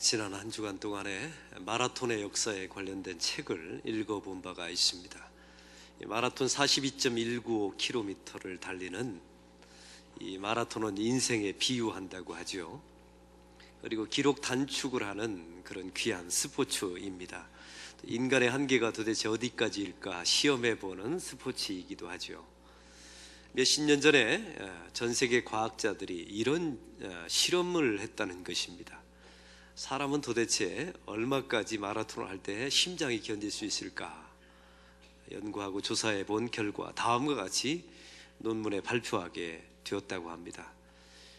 지난 한 주간 동안에 마라톤의 역사에 관련된 책을 읽어본 바가 있습니다. 마라톤 42.195km를 달리는 이 마라톤은 인생에 비유한다고 하죠. 그리고 기록 단축을 하는 그런 귀한 스포츠입니다. 인간의 한계가 도대체 어디까지일까 시험해보는 스포츠이기도 하죠. 몇십 년 전에 전 세계 과학자들이 이런 실험을 했다는 것입니다. 사람은 도대체 얼마까지 마라톤을 할 때 심장이 견딜 수 있을까 연구하고 조사해 본 결과 다음과 같이 논문에 발표하게 되었다고 합니다.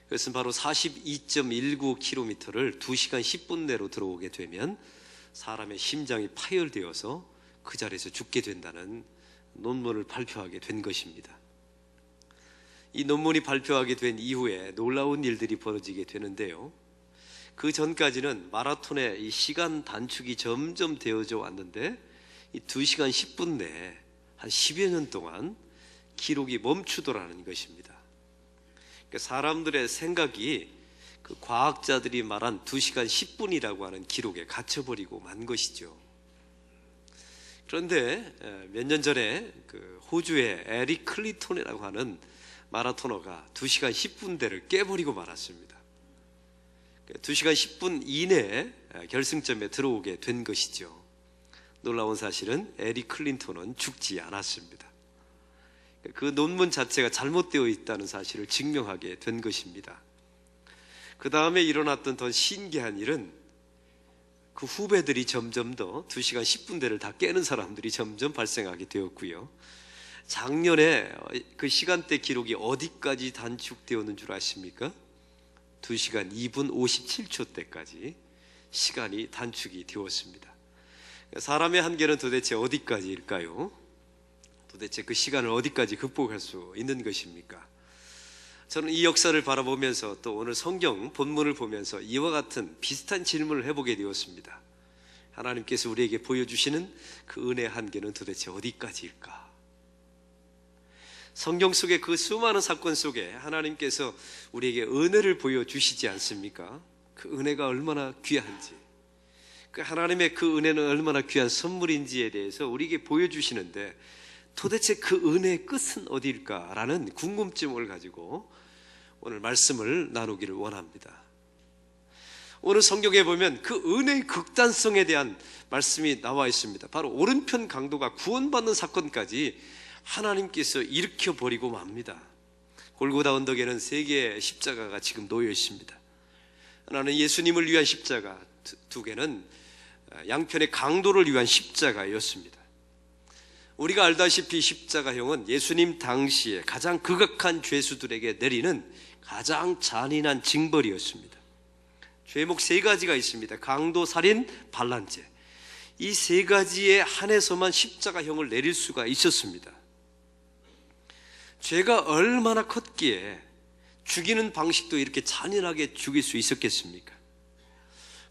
그것은 바로 42.19km를 2시간 10분 내로 들어오게 되면 사람의 심장이 파열되어서 그 자리에서 죽게 된다는 논문을 발표하게 된 것입니다. 이 논문이 발표하게 된 이후에 놀라운 일들이 벌어지게 되는데요. 그 전까지는 마라톤의 이 시간 단축이 점점 되어져 왔는데 이 2시간 10분 내에 한 10여 년 동안 기록이 멈추더라는 것입니다. 그러니까 사람들의 생각이 그 과학자들이 말한 2시간 10분이라고 하는 기록에 갇혀버리고 만 것이죠. 그런데 몇 년 전에 그 호주의 에릭 클리톤이라고 하는 마라토너가 2시간 10분대를 깨버리고 말았습니다. 2시간 10분 이내에 결승점에 들어오게 된 것이죠. 놀라운 사실은 에릭 클린턴은 죽지 않았습니다. 그 논문 자체가 잘못되어 있다는 사실을 증명하게 된 것입니다. 그 다음에 일어났던 더 신기한 일은 그 후배들이 점점 더 2시간 10분대를 다 깨는 사람들이 점점 발생하게 되었고요. 작년에 그 시간대 기록이 어디까지 단축되었는 줄 아십니까? 2시간 2분 57초 때까지 시간이 단축이 되었습니다. 사람의 한계는 도대체 어디까지일까요? 도대체 그 시간을 어디까지 극복할 수 있는 것입니까? 저는 이 역사를 바라보면서 또 오늘 성경 본문을 보면서 이와 같은 비슷한 질문을 해보게 되었습니다. 하나님께서 우리에게 보여주시는 그 은혜의 한계는 도대체 어디까지일까? 성경 속의 그 수많은 사건 속에 하나님께서 우리에게 은혜를 보여주시지 않습니까? 그 은혜가 얼마나 귀한지, 그 하나님의 그 은혜는 얼마나 귀한 선물인지에 대해서 우리에게 보여주시는데 도대체 그 은혜의 끝은 어디일까라는 궁금증을 가지고 오늘 말씀을 나누기를 원합니다. 오늘 성경에 보면 그 은혜의 극단성에 대한 말씀이 나와 있습니다. 바로 오른편 강도가 구원받는 사건까지 하나님께서 일으켜버리고 맙니다. 골고다 언덕에는 3개의 십자가가 지금 놓여 있습니다. 하나는 예수님을 위한 십자가, 2개는 양편의 강도를 위한 십자가였습니다. 우리가 알다시피 십자가형은 예수님 당시에 가장 극악한 죄수들에게 내리는 가장 잔인한 징벌이었습니다. 죄목 3가지가 있습니다. 강도, 살인, 반란죄. 이 3가지에 한해서만 십자가형을 내릴 수가 있었습니다. 죄가 얼마나 컸기에 죽이는 방식도 이렇게 잔인하게 죽일 수 있었겠습니까?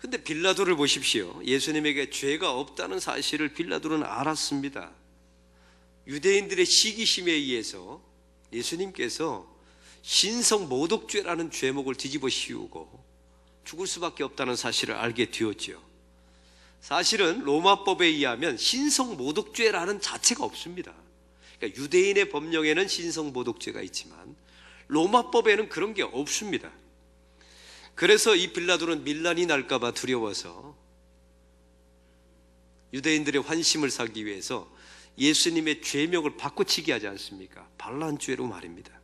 근데 빌라도를 보십시오. 예수님에게 죄가 없다는 사실을 빌라도는 알았습니다. 유대인들의 시기심에 의해서 예수님께서 신성모독죄라는 죄목을 뒤집어 씌우고 죽을 수밖에 없다는 사실을 알게 되었죠. 사실은 로마법에 의하면 신성모독죄라는 자체가 없습니다. 그러니까 유대인의 법령에는 신성모독죄가 있지만 로마법에는 그런 게 없습니다. 그래서 이 빌라도는 밀란이 날까봐 두려워서 유대인들의 환심을 사기 위해서 예수님의 죄명을 바꿔치기 하지 않습니까? 반란죄로 말입니다.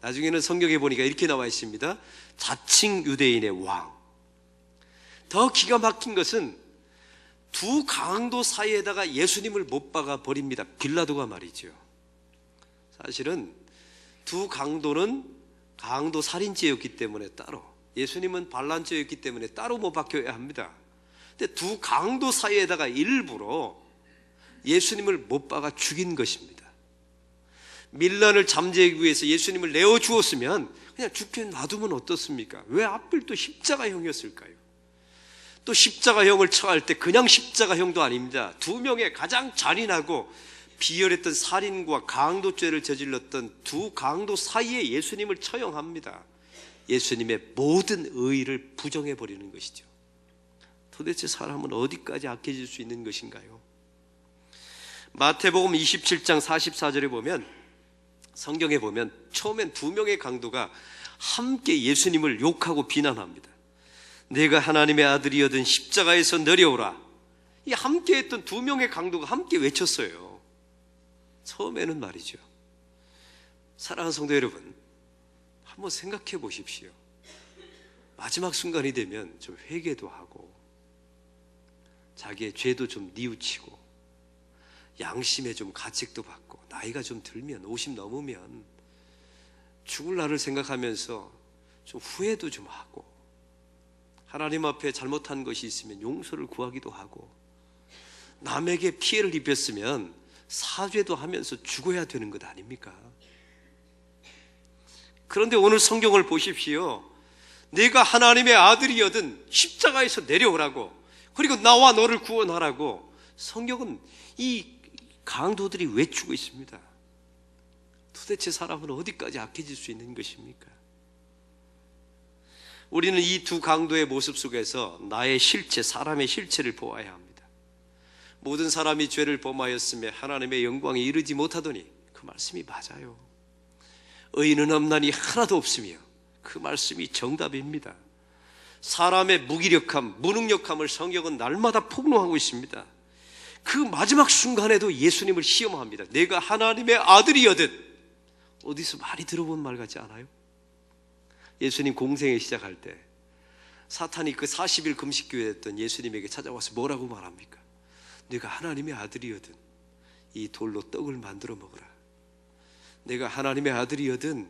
나중에는 성경에 보니까 이렇게 나와 있습니다. 자칭 유대인의 왕. 더 기가 막힌 것은 2 강도 사이에다가 예수님을 못 박아 버립니다. 빌라도가 말이죠. 사실은 2 강도는 강도 살인죄였기 때문에 따로, 예수님은 반란죄였기 때문에 따로 못 박혀야 합니다. 근데 2 강도 사이에다가 일부러 예수님을 못 박아 죽인 것입니다. 밀란을 잠재우기 위해서 예수님을 내어 주었으면 그냥 죽게 놔두면 어떻습니까? 왜 하필 또 십자가형이었을까요? 또 십자가형을 처할 때 그냥 십자가형도 아닙니다. 2명의 가장 잔인하고 비열했던 살인과 강도죄를 저질렀던 2 강도 사이에 예수님을 처형합니다. 예수님의 모든 의의를 부정해 버리는 것이죠. 도대체 사람은 어디까지 악해질 수 있는 것인가요? 마태복음 27장 44절에 보면, 성경에 보면 처음엔 두 명의 강도가 함께 예수님을 욕하고 비난합니다. 내가 하나님의 아들이여든 십자가에서 내려오라. 이 함께 했던 두 명의 강도가 함께 외쳤어요. 처음에는 말이죠. 사랑하는 성도 여러분, 한번 생각해 보십시오. 마지막 순간이 되면 좀 회개도 하고 자기의 죄도 좀 뉘우치고 양심에 좀 가책도 받고 나이가 좀 들면 50 넘으면 죽을 날을 생각하면서 좀 후회도 좀 하고 하나님 앞에 잘못한 것이 있으면 용서를 구하기도 하고 남에게 피해를 입혔으면 사죄도 하면서 죽어야 되는 것 아닙니까? 그런데 오늘 성경을 보십시오. 내가 하나님의 아들이여든 십자가에서 내려오라고, 그리고 나와 너를 구원하라고 성경은 이 강도들이 외치고 있습니다. 도대체 사람은 어디까지 악해질 수 있는 것입니까? 우리는 이 두 강도의 모습 속에서 나의 실체, 사람의 실체를 보아야 합니다. 모든 사람이 죄를 범하였으며 하나님의 영광에 이르지 못하더니, 그 말씀이 맞아요. 의인은 없나니 하나도 없으며, 그 말씀이 정답입니다. 사람의 무기력함, 무능력함을 성경은 날마다 폭로하고 있습니다. 그 마지막 순간에도 예수님을 시험합니다. 내가 하나님의 아들이여든. 어디서 많이 들어본 말 같지 않아요? 예수님 공생에 시작할 때 사탄이 그 40일 금식교회 했던 예수님에게 찾아와서 뭐라고 말합니까? 내가 하나님의 아들이여든 이 돌로 떡을 만들어 먹으라. 내가 하나님의 아들이여든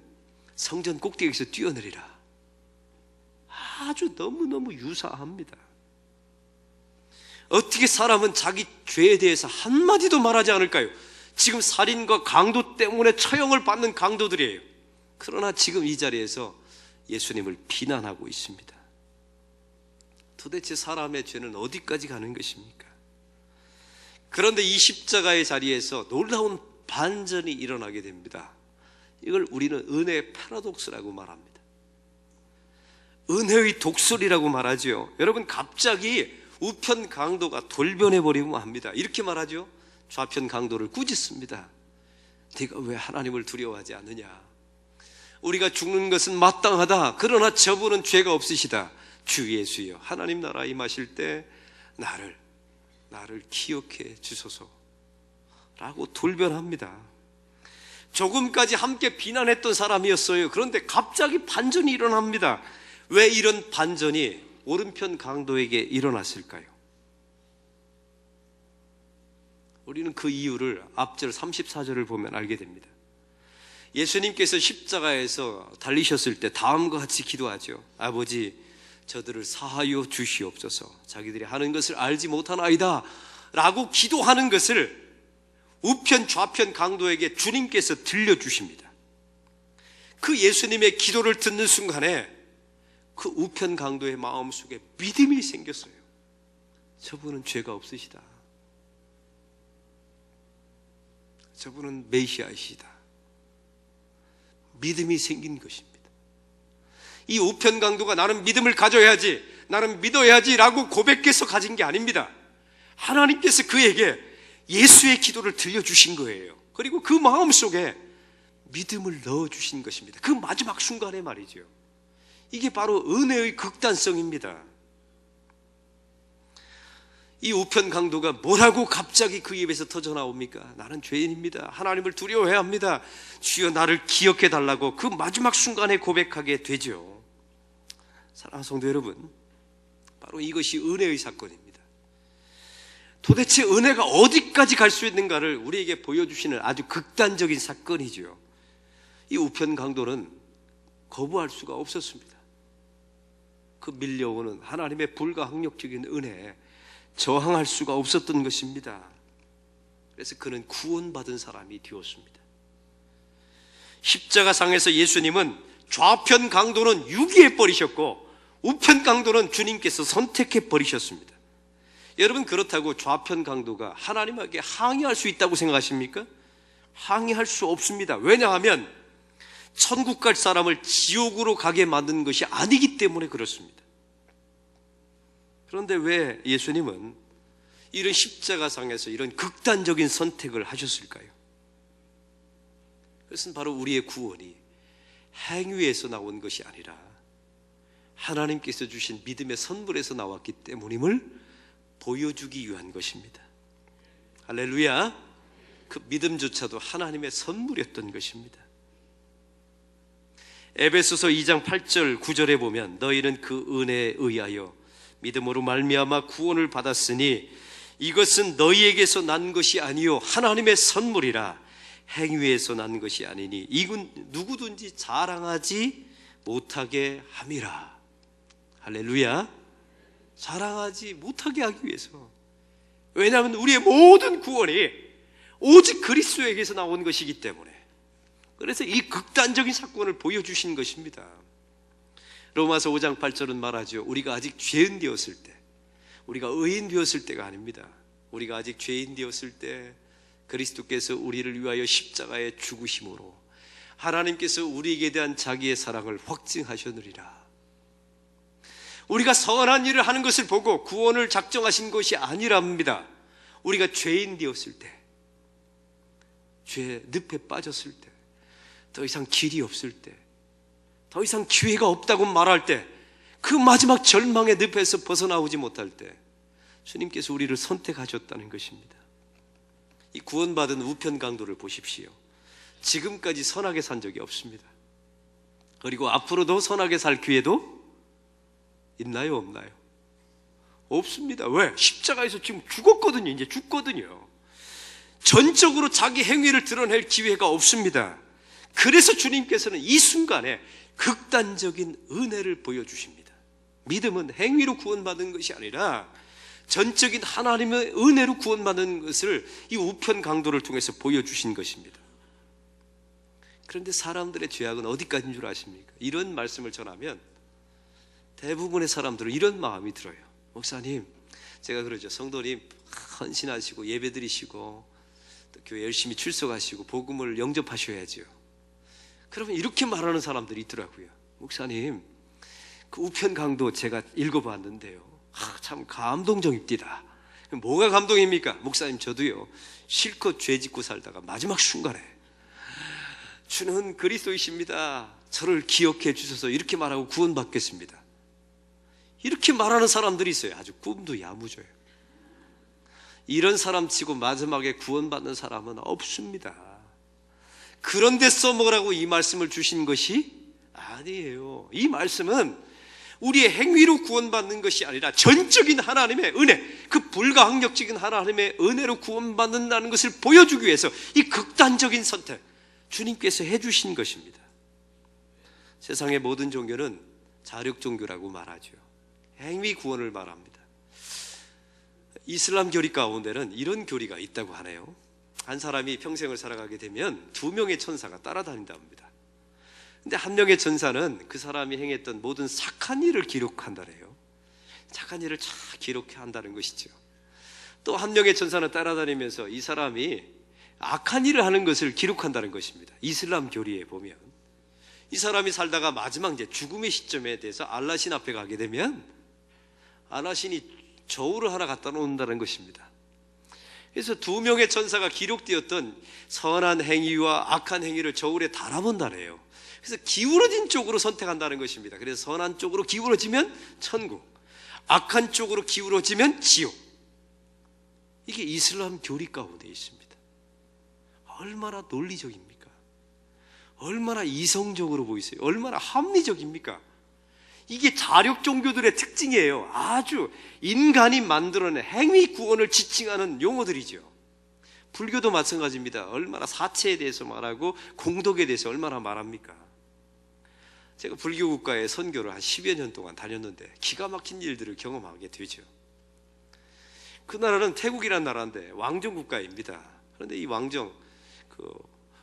성전 꼭대기에서 뛰어내리라. 아주 너무너무 유사합니다. 어떻게 사람은 자기 죄에 대해서 한마디도 말하지 않을까요? 지금 살인과 강도 때문에 처형을 받는 강도들이에요. 그러나 지금 이 자리에서 예수님을 비난하고 있습니다. 도대체 사람의 죄는 어디까지 가는 것입니까? 그런데 이 십자가의 자리에서 놀라운 반전이 일어나게 됩니다. 이걸 우리는 은혜의 패러독스라고 말합니다. 은혜의 독설이라고 말하죠. 여러분, 갑자기 우편 강도가 돌변해버리고 합니다. 이렇게 말하죠. 좌편 강도를 꾸짖습니다. 네가 왜 하나님을 두려워하지 않느냐? 우리가 죽는 것은 마땅하다. 그러나 저분은 죄가 없으시다. 주 예수여, 하나님 나라 임하실 때 나를 기억해 주소서 라고 돌변합니다. 조금까지 함께 비난했던 사람이었어요. 그런데 갑자기 반전이 일어납니다. 왜 이런 반전이 오른편 강도에게 일어났을까요? 우리는 그 이유를 앞절 34절을 보면 알게 됩니다. 예수님께서 십자가에서 달리셨을 때 다음과 같이 기도하죠. 아버지, 저들을 사하여 주시옵소서. 자기들이 하는 것을 알지 못하나이다 라고 기도하는 것을 우편 좌편 강도에게 주님께서 들려주십니다. 그 예수님의 기도를 듣는 순간에 그 우편 강도의 마음속에 믿음이 생겼어요. 저분은 죄가 없으시다. 저분은 메시아이시다. 믿음이 생긴 것입니다. 이 우편 강도가 나는 믿음을 가져야지, 나는 믿어야지 라고 고백해서 가진 게 아닙니다. 하나님께서 그에게 예수의 기도를 들려주신 거예요. 그리고 그 마음속에 믿음을 넣어주신 것입니다. 그 마지막 순간에 말이죠. 이게 바로 은혜의 극단성입니다. 이 우편 강도가 뭐라고 갑자기 그 입에서 터져나옵니까? 나는 죄인입니다. 하나님을 두려워해야 합니다. 주여 나를 기억해 달라고 그 마지막 순간에 고백하게 되죠. 사랑하는 성도 여러분, 바로 이것이 은혜의 사건입니다. 도대체 은혜가 어디까지 갈 수 있는가를 우리에게 보여주시는 아주 극단적인 사건이죠. 이 우편 강도는 거부할 수가 없었습니다. 그 밀려오는 하나님의 불가항력적인 은혜에 저항할 수가 없었던 것입니다. 그래서 그는 구원받은 사람이 되었습니다. 십자가상에서 예수님은 좌편 강도는 유기해 버리셨고 우편 강도는 주님께서 선택해 버리셨습니다. 여러분, 그렇다고 좌편 강도가 하나님에게 항의할 수 있다고 생각하십니까? 항의할 수 없습니다. 왜냐하면 천국 갈 사람을 지옥으로 가게 만든 것이 아니기 때문에 그렇습니다. 그런데 왜 예수님은 이런 십자가상에서 이런 극단적인 선택을 하셨을까요? 그것은 바로 우리의 구원이 행위에서 나온 것이 아니라 하나님께서 주신 믿음의 선물에서 나왔기 때문임을 보여주기 위한 것입니다. 할렐루야. 그 믿음조차도 하나님의 선물이었던 것입니다. 에베소서 2장 8절 9절에 보면 너희는 그 은혜에 의하여 믿음으로 말미암아 구원을 받았으니 이것은 너희에게서 난 것이 아니요 하나님의 선물이라 행위에서 난 것이 아니니 이건 누구든지 자랑하지 못하게 함이라. 할렐루야. 자랑하지 못하게 하기 위해서. 왜냐하면 우리의 모든 구원이 오직 그리스도에게서 나온 것이기 때문에. 그래서 이 극단적인 사건을 보여주신 것입니다. 로마서 5장 8절은 말하죠. 우리가 아직 죄인 되었을 때, 우리가 의인 되었을 때가 아닙니다. 우리가 아직 죄인 되었을 때 그리스도께서 우리를 위하여 십자가에 죽으심으로 하나님께서 우리에게 대한 자기의 사랑을 확증하셨느니라. 우리가 선한 일을 하는 것을 보고 구원을 작정하신 것이 아니랍니다. 우리가 죄인 되었을 때, 죄 늪에 빠졌을 때, 더 이상 길이 없을 때, 더 이상 기회가 없다고 말할 때, 그 마지막 절망의 늪에서 벗어나오지 못할 때 주님께서 우리를 선택하셨다는 것입니다. 이 구원받은 우편 강도를 보십시오. 지금까지 선하게 산 적이 없습니다. 그리고 앞으로도 선하게 살 기회도 있나요, 없나요? 없습니다. 왜? 십자가에서 지금 죽었거든요. 이제 죽거든요. 전적으로 자기 행위를 드러낼 기회가 없습니다. 그래서 주님께서는 이 순간에 극단적인 은혜를 보여주십니다. 믿음은 행위로 구원받은 것이 아니라 전적인 하나님의 은혜로 구원받는 것을 이 우편 강도를 통해서 보여주신 것입니다. 그런데 사람들의 죄악은 어디까지인 줄 아십니까? 이런 말씀을 전하면 대부분의 사람들은 이런 마음이 들어요. 목사님, 제가 그러죠. 성도님 헌신하시고 예배드리시고 또 교회 열심히 출석하시고 복음을 영접하셔야죠. 그러면 이렇게 말하는 사람들이 있더라고요. 목사님, 그 우편 강도 제가 읽어봤는데요, 참 감동적입니다. 뭐가 감동입니까? 목사님, 저도요 실컷 죄 짓고 살다가 마지막 순간에 주는 그리스도이십니다, 저를 기억해 주셔서 이렇게 말하고 구원받겠습니다, 이렇게 말하는 사람들이 있어요. 아주 꿈도 야무져요. 이런 사람 치고 마지막에 구원받는 사람은 없습니다. 그런데 써먹으라고 이 말씀을 주신 것이 아니에요. 이 말씀은 우리의 행위로 구원받는 것이 아니라 전적인 하나님의 은혜, 그 불가항력적인 하나님의 은혜로 구원받는다는 것을 보여주기 위해서 이 극단적인 선택, 주님께서 해주신 것입니다. 세상의 모든 종교는 자력 종교라고 말하죠. 행위 구원을 말합니다. 이슬람 교리 가운데는 이런 교리가 있다고 하네요. 한 사람이 평생을 살아가게 되면 2명의 천사가 따라다닌다 합니다. 근데 한 명의 천사는 그 사람이 행했던 모든 착한 일을 기록한다래요. 착한 일을 잘 기록한다는 것이죠. 또 한 명의 천사는 따라다니면서 이 사람이 악한 일을 하는 것을 기록한다는 것입니다. 이슬람 교리에 보면 이 사람이 살다가 마지막 이제 죽음의 시점에 대해서 알라신 앞에 가게 되면 알라신이 저울을 하나 갖다 놓는다는 것입니다. 그래서 2명의 천사가 기록되었던 선한 행위와 악한 행위를 저울에 달아본다네요. 그래서 기울어진 쪽으로 선택한다는 것입니다. 그래서 선한 쪽으로 기울어지면 천국, 악한 쪽으로 기울어지면 지옥. 이게 이슬람 교리 가운데 있습니다. 얼마나 논리적입니까? 얼마나 이성적으로 보이세요? 얼마나 합리적입니까? 이게 자력 종교들의 특징이에요. 아주 인간이 만들어낸 행위 구원을 지칭하는 용어들이죠. 불교도 마찬가지입니다. 얼마나 사체에 대해서 말하고 공덕에 대해서 얼마나 말합니까? 제가 불교 국가에 선교를 한 10여 년 동안 다녔는데 기가 막힌 일들을 경험하게 되죠. 그 나라는 태국이라는 나라인데 왕정 국가입니다. 그런데 이 왕정,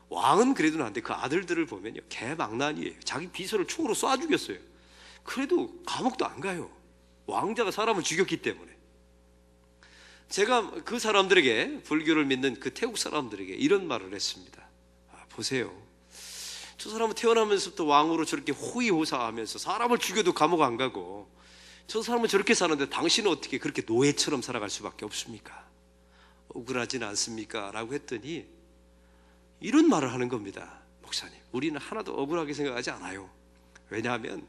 왕은 그래도 나는데 그 아들들을 보면요, 개망난이에요. 자기 비서를 총으로 쏴 죽였어요. 그래도 감옥도 안 가요. 왕자가 사람을 죽였기 때문에. 제가 그 사람들에게, 불교를 믿는 그 태국 사람들에게 이런 말을 했습니다. 보세요, 저 사람은 태어나면서부터 왕으로 저렇게 호의호사하면서 사람을 죽여도 감옥 안 가고, 저 사람은 저렇게 사는데 당신은 어떻게 그렇게 노예처럼 살아갈 수밖에 없습니까? 억울하진 않습니까? 라고 했더니 이런 말을 하는 겁니다. 목사님, 우리는 하나도 억울하게 생각하지 않아요. 왜냐하면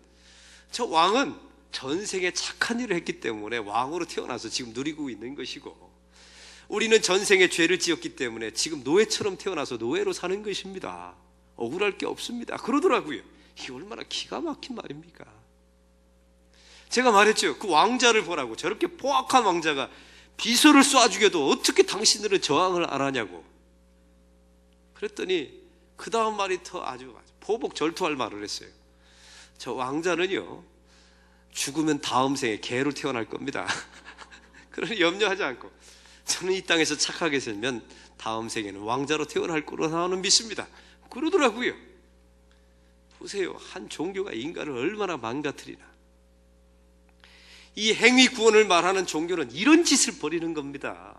저 왕은 전생에 착한 일을 했기 때문에 왕으로 태어나서 지금 누리고 있는 것이고, 우리는 전생에 죄를 지었기 때문에 지금 노예처럼 태어나서 노예로 사는 것입니다. 억울할 게 없습니다. 그러더라고요. 이게 얼마나 기가 막힌 말입니까? 제가 말했죠. 그 왕자를 보라고. 저렇게 포악한 왕자가 비서를 쏴 죽여도 어떻게 당신들은 저항을 안 하냐고. 그랬더니 그 다음 말이 더 아주 포복절투할 말을 했어요. 저 왕자는요, 죽으면 다음 생에 개로 태어날 겁니다. 그러니 염려하지 않고, 저는 이 땅에서 착하게 살면 다음 생에는 왕자로 태어날 거로 나는 믿습니다. 그러더라고요. 보세요. 한 종교가 인간을 얼마나 망가뜨리나. 이 행위 구원을 말하는 종교는 이런 짓을 벌이는 겁니다.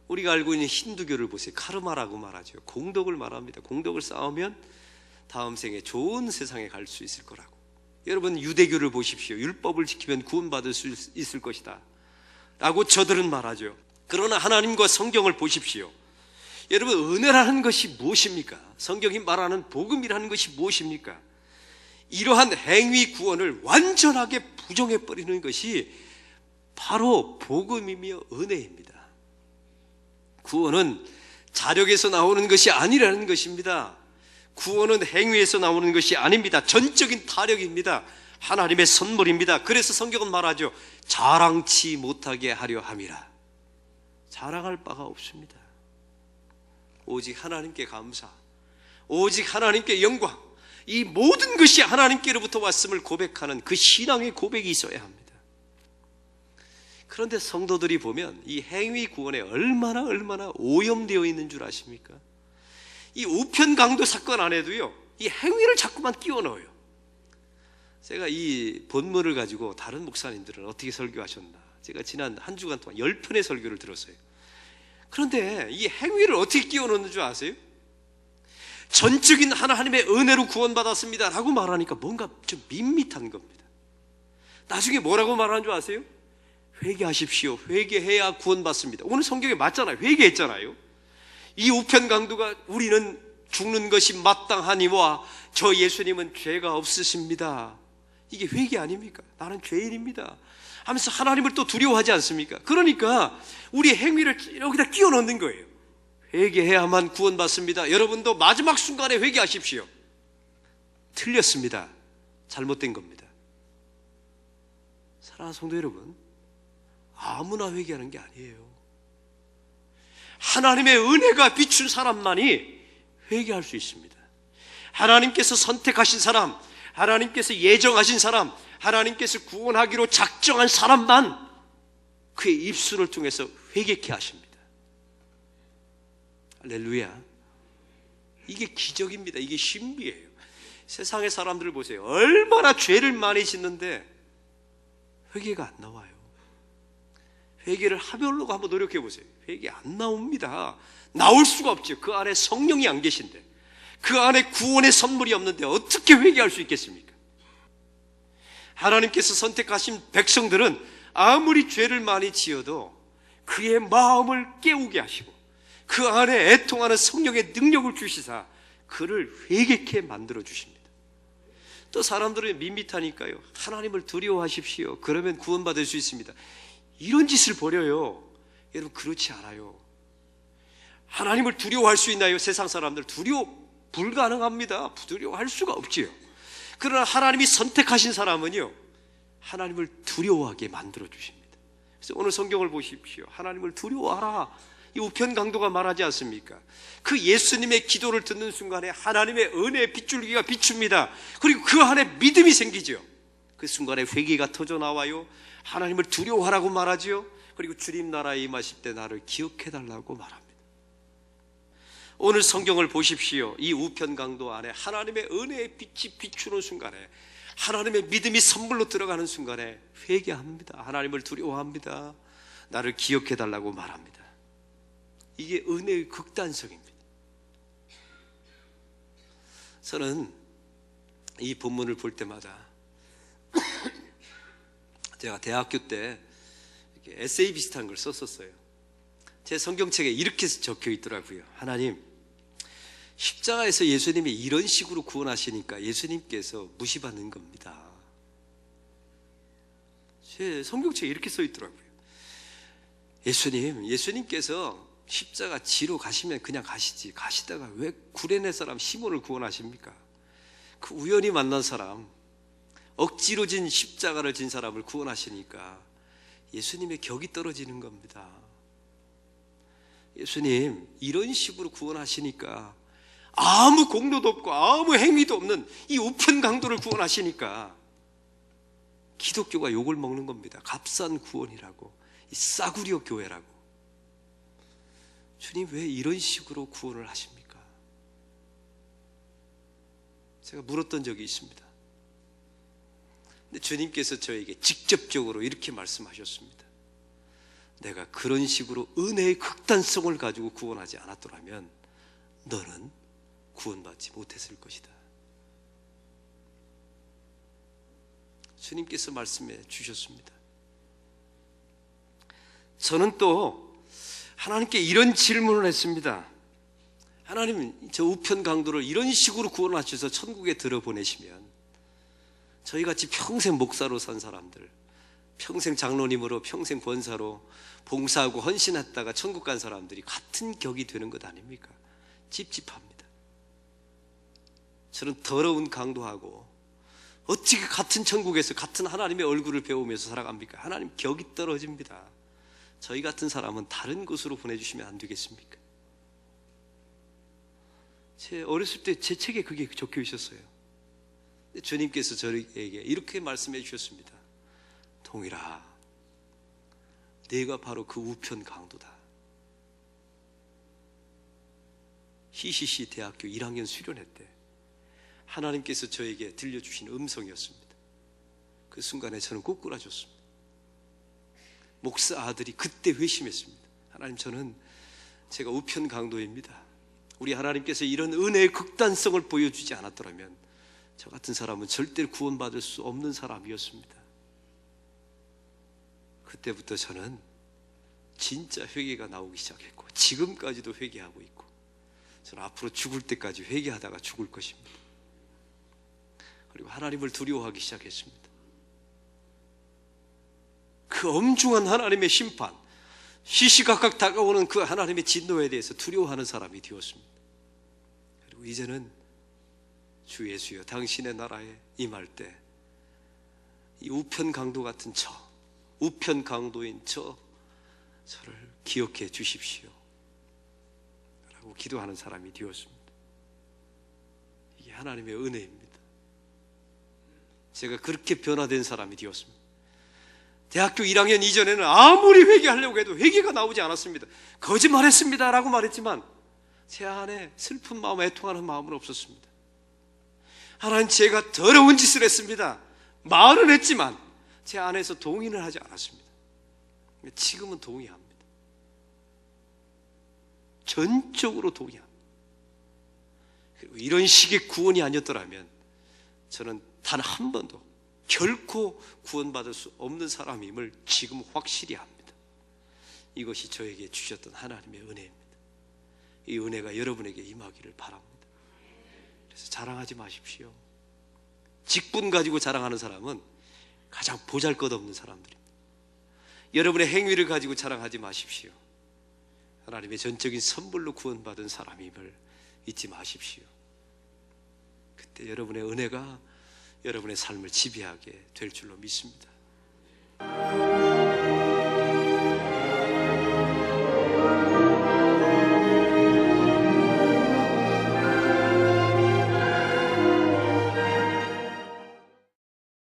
우리가 알고 있는 힌두교를 보세요. 카르마라고 말하죠. 공덕을 말합니다. 공덕을 쌓으면 다음 생에 좋은 세상에 갈 수 있을 거라고. 여러분, 유대교를 보십시오. 율법을 지키면 구원받을 수 있을 것이다 라고 저들은 말하죠. 그러나 하나님과 성경을 보십시오. 여러분, 은혜라는 것이 무엇입니까? 성경이 말하는 복음이라는 것이 무엇입니까? 이러한 행위 구원을 완전하게 부정해버리는 것이 바로 복음이며 은혜입니다. 구원은 자력에서 나오는 것이 아니라는 것입니다. 구원은 행위에서 나오는 것이 아닙니다. 전적인 타력입니다. 하나님의 선물입니다. 그래서 성경은 말하죠. 자랑치 못하게 하려 함이라. 자랑할 바가 없습니다. 오직 하나님께 감사, 오직 하나님께 영광, 이 모든 것이 하나님께로부터 왔음을 고백하는 그 신앙의 고백이 있어야 합니다. 그런데 성도들이 보면 이 행위 구원에 얼마나 오염되어 있는 줄 아십니까? 이 우편강도 사건 안에도요, 이 행위를 자꾸만 끼워 넣어요. 제가 이 본문을 가지고 다른 목사님들은 어떻게 설교하셨나, 제가 지난 한 주간 동안 10편의 설교를 들었어요. 그런데 이 행위를 어떻게 끼워 넣는 줄 아세요? 전적인 하나님의 은혜로 구원받았습니다 라고 말하니까 뭔가 좀 밋밋한 겁니다. 나중에 뭐라고 말하는 줄 아세요? 회개하십시오. 회개해야 구원받습니다. 오늘 성경에 맞잖아요. 회개했잖아요. 이 우편강도가 우리는 죽는 것이 마땅하니와 저 예수님은 죄가 없으십니다. 이게 회개 아닙니까? 나는 죄인입니다 하면서 하나님을 또 두려워하지 않습니까? 그러니까 우리 행위를 여기다 끼워 넣는 거예요. 회개해야만 구원받습니다. 여러분도 마지막 순간에 회개하십시오. 틀렸습니다. 잘못된 겁니다. 사랑하는 성도 여러분, 아무나 회개하는 게 아니에요. 하나님의 은혜가 비춘 사람만이 회개할 수 있습니다. 하나님께서 선택하신 사람, 하나님께서 예정하신 사람, 하나님께서 구원하기로 작정한 사람만 그의 입술을 통해서 회개케 하십니다. 할렐루야. 이게 기적입니다. 이게 신비예요. 세상의 사람들을 보세요. 얼마나 죄를 많이 짓는데 회개가 안 나와요. 회개를 하려고 한번 노력해 보세요. 회개 안 나옵니다. 나올 수가 없죠. 그 안에 성령이 안 계신데, 그 안에 구원의 선물이 없는데 어떻게 회개할 수 있겠습니까? 하나님께서 선택하신 백성들은 아무리 죄를 많이 지어도 그의 마음을 깨우게 하시고 그 안에 애통하는 성령의 능력을 주시사 그를 회개케 만들어 주십니다. 또 사람들은 밋밋하니까요, 하나님을 두려워하십시오. 그러면 구원받을 수 있습니다. 이런 짓을 벌여요. 여러분, 그렇지 않아요. 하나님을 두려워할 수 있나요? 세상 사람들 불가능합니다. 두려워할 수가 없지요. 그러나 하나님이 선택하신 사람은요, 하나님을 두려워하게 만들어 주십니다. 그래서 오늘 성경을 보십시오. 하나님을 두려워하라. 이 우편강도가 말하지 않습니까? 그 예수님의 기도를 듣는 순간에 하나님의 은혜의 빗줄기가 비춥니다. 그리고 그 안에 믿음이 생기죠. 그 순간에 회개가 터져 나와요. 하나님을 두려워하라고 말하죠. 그리고 주님 나라에 임하실 때 나를 기억해달라고 말합니다. 오늘 성경을 보십시오. 이 우편강도 안에 하나님의 은혜의 빛이 비추는 순간에, 하나님의 믿음이 선물로 들어가는 순간에 회개합니다. 하나님을 두려워합니다. 나를 기억해달라고 말합니다. 이게 은혜의 극단성입니다. 저는 이 본문을 볼 때마다 제가 대학교 때 이렇게 에세이 비슷한 걸 썼었어요. 제 성경책에 이렇게 적혀 있더라고요. 하나님, 십자가에서 예수님이 이런 식으로 구원하시니까 예수님께서 무시받는 겁니다. 제 성경책에 이렇게 써 있더라고요. 예수님께서 십자가 지로 가시면 그냥 가시지, 가시다가 왜 구레네 사람 시몬을 구원하십니까? 그 우연히 만난 사람, 억지로 진 십자가를 진 사람을 구원하시니까 예수님의 격이 떨어지는 겁니다. 예수님 이런 식으로 구원하시니까, 아무 공로도 없고 아무 행위도 없는 이 우편 강도를 구원하시니까 기독교가 욕을 먹는 겁니다. 값싼 구원이라고, 이 싸구려 교회라고. 주님 왜 이런 식으로 구원을 하십니까? 제가 물었던 적이 있습니다. 근데 주님께서 저에게 직접적으로 이렇게 말씀하셨습니다. 내가 그런 식으로 은혜의 극단성을 가지고 구원하지 않았더라면 너는 구원받지 못했을 것이다. 주님께서 말씀해 주셨습니다. 저는 또 하나님께 이런 질문을 했습니다. 하나님, 저 우편 강도를 이런 식으로 구원하셔서 천국에 들어보내시면 저희같이 평생 목사로 산 사람들, 평생 장로님으로, 평생 권사로 봉사하고 헌신했다가 천국 간 사람들이 같은 격이 되는 것 아닙니까? 찝찝합니다. 저는 더러운 강도하고 어떻게 같은 천국에서 같은 하나님의 얼굴을 배우면서 살아갑니까? 하나님 격이 떨어집니다. 저희 같은 사람은 다른 곳으로 보내주시면 안 되겠습니까? 제 어렸을 때 제 책에 그게 적혀 있었어요. 주님께서 저에게 이렇게 말씀해 주셨습니다. 동일아, 네가 바로 그 우편 강도다. CCC 대학교 1학년 수련회 때 하나님께서 저에게 들려주신 음성이었습니다. 그 순간에 저는 꼬꾸라졌습니다. 목사 아들이 그때 회심했습니다. 하나님, 저는 제가 우편 강도입니다. 우리 하나님께서 이런 은혜의 극단성을 보여주지 않았더라면 저 같은 사람은 절대로 구원받을 수 없는 사람이었습니다. 그때부터 저는 진짜 회개가 나오기 시작했고 지금까지도 회개하고 있고, 저는 앞으로 죽을 때까지 회개하다가 죽을 것입니다. 그리고 하나님을 두려워하기 시작했습니다. 그 엄중한 하나님의 심판, 시시각각 다가오는 그 하나님의 진노에 대해서 두려워하는 사람이 되었습니다. 그리고 이제는 주 예수여, 당신의 나라에 임할 때 이 우편 강도 같은 우편 강도인 저를 기억해 주십시오 라고 기도하는 사람이 되었습니다. 이게 하나님의 은혜입니다. 제가 그렇게 변화된 사람이 되었습니다. 대학교 1학년 이전에는 아무리 회개하려고 해도 회개가 나오지 않았습니다. 거짓말했습니다 라고 말했지만 제 안에 슬픈 마음, 애통하는 마음은 없었습니다. 하나님, 제가 더러운 짓을 했습니다. 말은 했지만 제 안에서 동의는 하지 않았습니다. 지금은 동의합니다. 전적으로 동의합니다. 그리고 이런 식의 구원이 아니었더라면 저는 단 한 번도 결코 구원받을 수 없는 사람임을 지금 확실히 합니다. 이것이 저에게 주셨던 하나님의 은혜입니다. 이 은혜가 여러분에게 임하기를 바랍니다. 그래서 자랑하지 마십시오. 직분 가지고 자랑하는 사람은 가장 보잘것없는 사람들입니다. 여러분의 행위를 가지고 자랑하지 마십시오. 하나님의 전적인 선물로 구원받은 사람임을 잊지 마십시오. 그때 여러분의 은혜가 여러분의 삶을 지배하게 될 줄로 믿습니다.